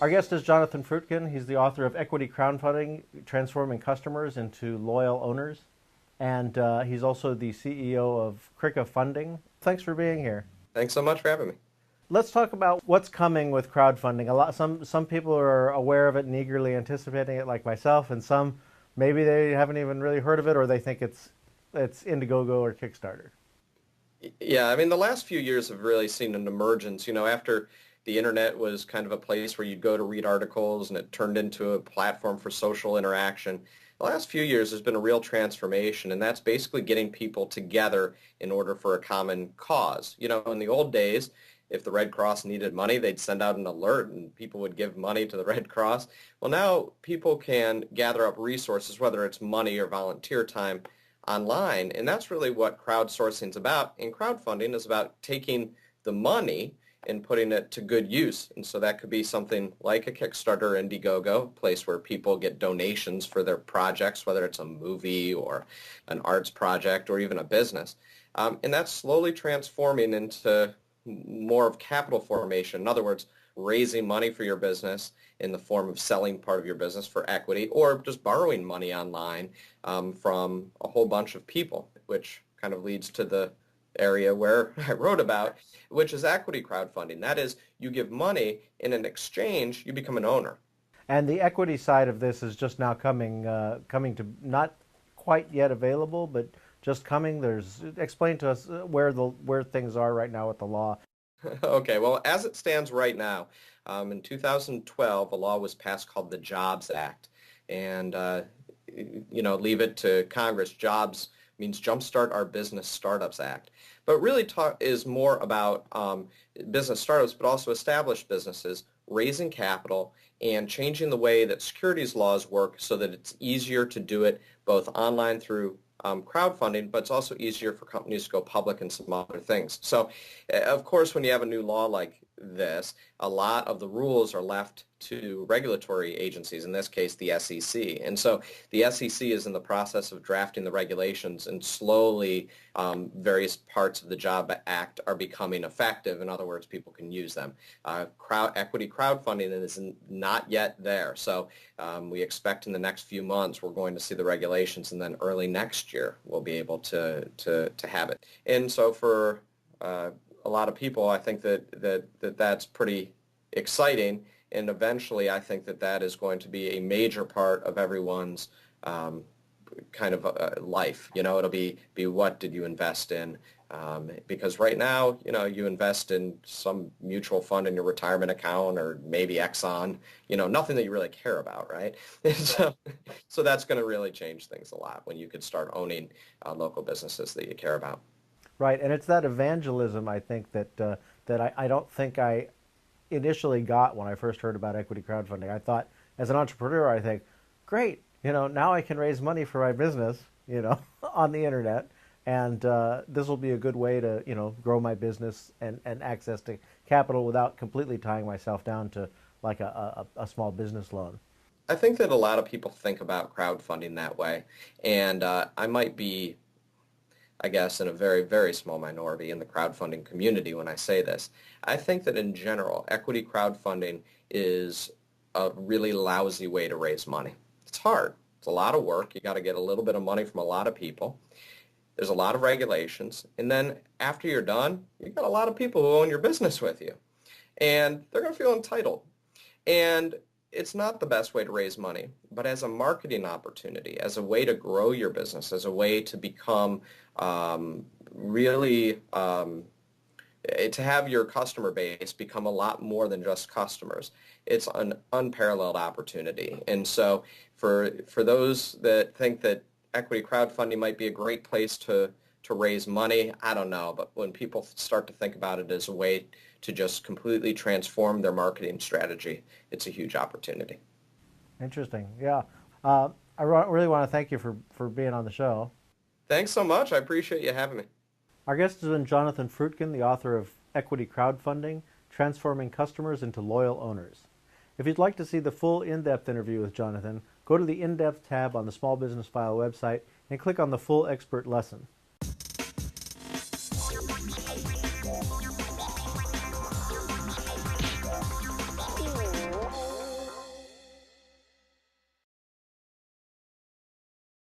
Our guest is Jonathan Frutkin. He's the author of Equity Crowdfunding, Transforming Customers into Loyal Owners. And he's also the CEO of Crowdfunding. Thanks for being here. Thanks so much for having me. Let's talk about what's coming with crowdfunding. Some people are aware of it and eagerly anticipating it, like myself, and some maybe they haven't even really heard of it, or they think it's Indiegogo or Kickstarter. Yeah, I mean, the last few years have really seen an emergence. After the internet was kind of a place where you'd go to read articles and it turned into a platform for social interaction. The last few years there's been a real transformation, and that's basically getting people together in order for a common cause. In the old days, if the Red Cross needed money, they'd send out an alert and people would give money to the Red Cross. Well, now people can gather up resources, whether it's money or volunteer time, online, and that's really what crowdsourcing is about. And crowdfunding is about taking the money and putting it to good use. And so that could be something like a Kickstarter or Indiegogo, a place where people get donations for their projects, whether it's a movie or an arts project or even a business. And that's slowly transforming into more of capital formation. In other words, raising money for your business in the form of selling part of your business for equity, or just borrowing money online from a whole bunch of people, which kind of leads to the area where I wrote about, which is equity crowdfunding. That is, you give money, and in exchange, you become an owner. And the equity side of this is just now coming to not quite yet available, but just coming. Explain to us where things are right now with the law. Okay, well, as it stands right now, in 2012, a law was passed called the Jobs Act. And, leave it to Congress. Jobs means Jumpstart Our Business Startups Act. But really talk is more about business startups, but also established businesses, raising capital and changing the way that securities laws work so that it's easier to do it both online through crowdfunding, but it's also easier for companies to go public and some other things. So, of course, when you have a new law like this, a lot of the rules are left to regulatory agencies, in this case, the SEC. And so the SEC is in the process of drafting the regulations, and slowly various parts of the Job Act are becoming effective. In other words, people can use them. Equity crowdfunding is not yet there. So we expect in the next few months we're going to see the regulations, and then early next year we'll be able to have it. And so for a lot of people, I think that's pretty exciting, and eventually I think that is going to be a major part of everyone's kind of life. It'll be what did you invest in? Because right now, you invest in some mutual fund in your retirement account, or maybe Exxon, nothing that you really care about, right? So that's going to really change things a lot when you could start owning local businesses that you care about. Right, and it's that evangelism, I think, that I don't think I initially got when I first heard about equity crowdfunding. I thought, as an entrepreneur, I think, great, now I can raise money for my business, on the internet, and this will be a good way to, grow my business and access to capital without completely tying myself down to like a small business loan. I think that a lot of people think about crowdfunding that way, and I might be, I guess, in a very, very small minority in the crowdfunding community when I say this. I think that in general, equity crowdfunding is a really lousy way to raise money. It's hard. It's a lot of work. You got to get a little bit of money from a lot of people. There's a lot of regulations. And then after you're done, you've got a lot of people who own your business with you. And they're going to feel entitled. And it's not the best way to raise money, but as a marketing opportunity, as a way to grow your business, as a way to become really, to have your customer base become a lot more than just customers. It's an unparalleled opportunity. And so for those that think that equity crowdfunding might be a great place to raise money, I don't know. But when people start to think about it as a way to just completely transform their marketing strategy, it's a huge opportunity. Interesting. Yeah. Really want to thank you for being on the show. Thanks so much. I appreciate you having me. Our guest has been Jonathan Frutkin, the author of Equity Crowdfunding, Transforming Customers into Loyal Owners. If you'd like to see the full in-depth interview with Jonathan, go to the In-Depth tab on the Small Business File website and click on the full expert lesson.